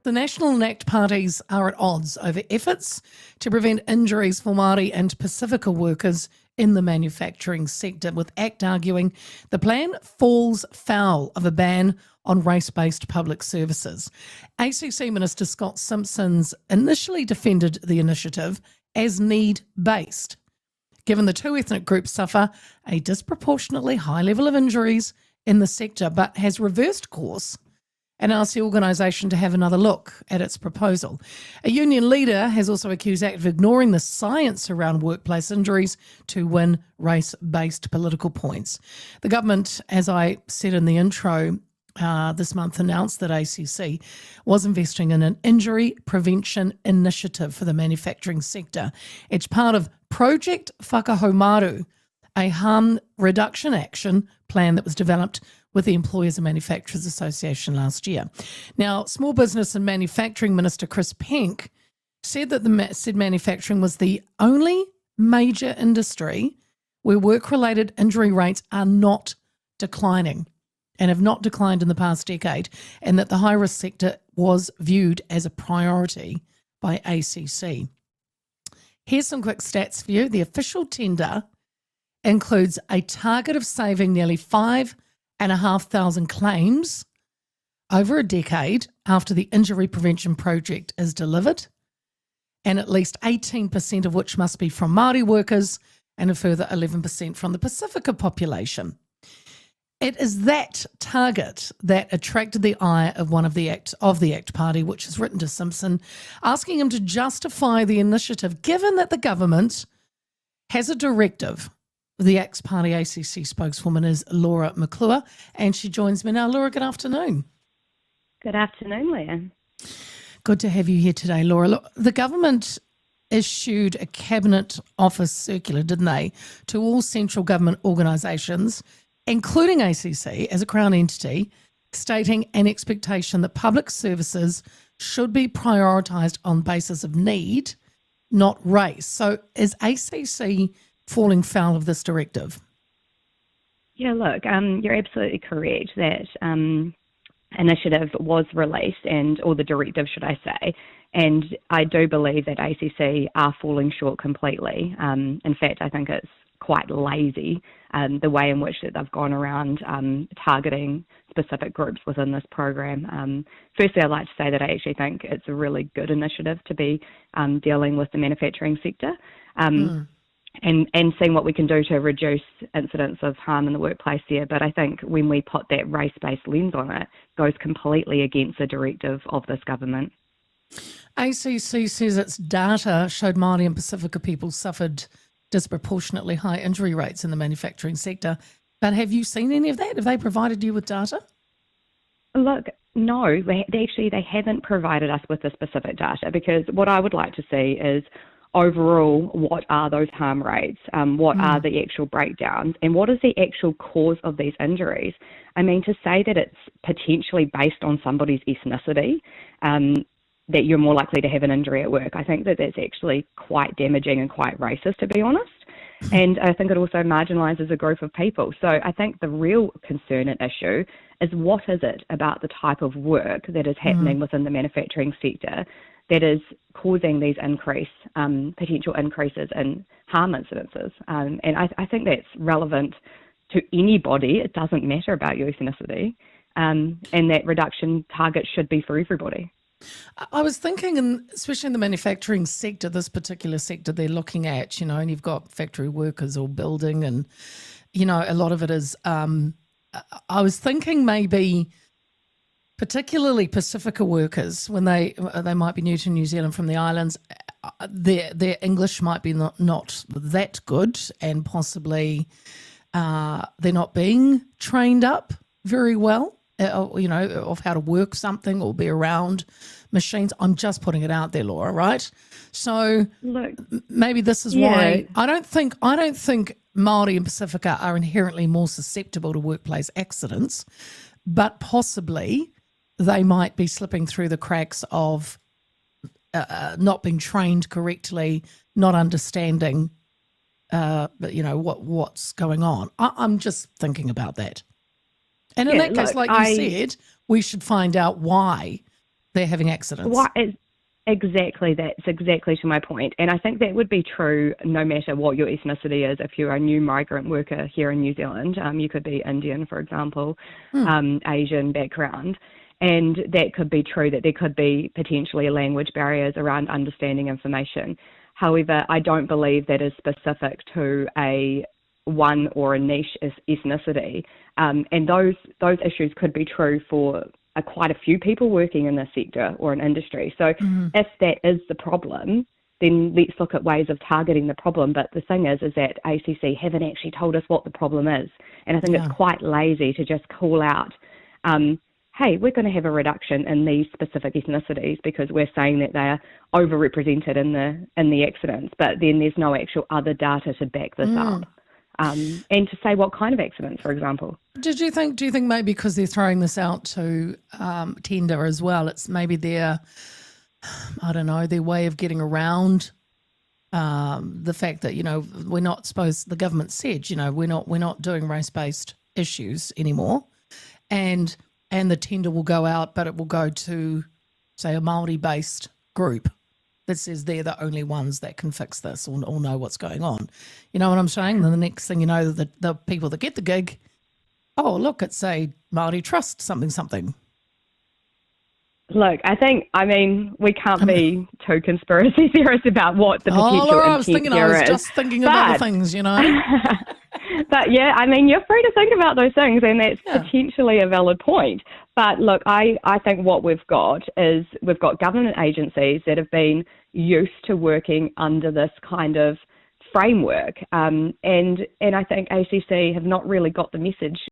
The National and ACT parties are at odds over efforts to prevent injuries for Māori and Pacifica workers in the manufacturing sector, with ACT arguing the plan falls foul of a ban on race-based public services. ACC Minister Scott Simpson's initially defended the initiative as need-based, given the two ethnic groups suffer a disproportionately high level of injuries in the sector, but has reversed course and asked the organisation to have another look at its proposal. A union leader has also accused ACT of ignoring the science around workplace injuries to win race-based political points. The government, as I said in the intro, this month announced that ACC was investing in an injury prevention initiative for the manufacturing sector. It's part of Project Whakahaumaru, a harm reduction action plan that was developed with the Employers and Manufacturers Association last year. Now, Small Business and Manufacturing Minister Chris Penk said that said manufacturing was the only major industry where work-related injury rates are not declining and have not declined in the past decade, and that the high-risk sector was viewed as a priority by ACC. Here's some quick stats for you. The official tender includes a target of saving nearly 5,500 claims over a decade after the injury prevention project is delivered, and at least 18% of which must be from Māori workers and a further 11% from the Pacifica population. It is that target that attracted the ire of one of the ACT party, which has written to Simpson, asking him to justify the initiative, given that the government has a directive. The ACT party ACC spokeswoman is Laura McClure, and she joins me now. Laura, good afternoon. Good afternoon, Leah. Good to have you here today, Laura. Look, the government issued a Cabinet Office circular, didn't they, to all central government organisations, including ACC as a Crown entity, stating an expectation that public services should be prioritised on basis of need, not race. So is ACC falling foul of this directive? Yeah, look, you're absolutely correct that initiative was released, or the directive, should I say, and I do believe that ACC are falling short completely. In fact, I think it's quite lazy, the way in which that they've gone around targeting specific groups within this program. Firstly, I'd like to say that I actually think it's a really good initiative to be dealing with the manufacturing sector and seeing what we can do to reduce incidents of harm in the workplace there. But I think when we put that race-based lens on it, goes completely against the directive of this government. ACC says its data showed Māori and Pacifica people suffered disproportionately high injury rates in the manufacturing sector. But have you seen any of that? Have they provided you with data? Look, no, they haven't provided us with the specific data, because what I would like to see is overall, what are those harm rates? What are the actual breakdowns? And what is the actual cause of these injuries? I mean, to say that it's potentially based on somebody's ethnicity, that you're more likely to have an injury at work, I think that that's actually quite damaging and quite racist, to be honest. And I think it also marginalises a group of people. So I think the real concern and issue is, what is it about the type of work that is happening within the manufacturing sector that is causing these potential increases in harm incidences? And I think that's relevant to anybody. It doesn't matter about your ethnicity. And that reduction target should be for everybody. I was thinking, and especially in the manufacturing sector, this particular sector they're looking at, and you've got factory workers or building, and, a lot of it is, I was thinking maybe particularly Pacifica workers, when they might be new to New Zealand from the islands, their English might be not that good, and possibly they're not being trained up very well, of how to work something or be around machines. I'm just putting it out there, Laura, right? So look, maybe this is why I don't think Māori and Pacifica are inherently more susceptible to workplace accidents, but possibly they might be slipping through the cracks of not being trained correctly, not understanding, what's going on. I'm just thinking about that. And in that case, like you said, we should find out why they're having accidents. What is exactly that's exactly to my point, and I think that would be true no matter what your ethnicity is. If you're a new migrant worker here in New Zealand, you could be Indian, for example, Asian background, and that could be true that there could be potentially language barriers around understanding information. However, I don't believe that is specific to a one or a niche ethnicity, and those issues could be true for quite a few people working in this sector or an industry. So if that is the problem, then let's look at ways of targeting the problem. But the thing is that ACC haven't actually told us what the problem is, and I think it's quite lazy to just call out, hey, we're going to have a reduction in these specific ethnicities because we're saying that they are overrepresented in the accidents, but then there's no actual other data to back this up. And to say what kind of accidents, for example. Do you think maybe because they're throwing this out to tender as well, it's maybe their way of getting around the fact that, we're not supposed, the government said, we're not doing race-based issues anymore, and the tender will go out, but it will go to, say, a Māori-based group that says they're the only ones that can fix this or know what's going on. You know what I'm saying? Then the next thing you know, the people that get the gig, oh, look, it's a Māori Trust something. Look, I mean, we can't be too conspiracy theorists about what the potential Laura, I intent was just thinking of other things, But yeah, I mean, you're free to think about those things, and that's potentially a valid point. But look, I think what we've got is we've got government agencies that have been used to working under this kind of framework, and I think ACC have not really got the message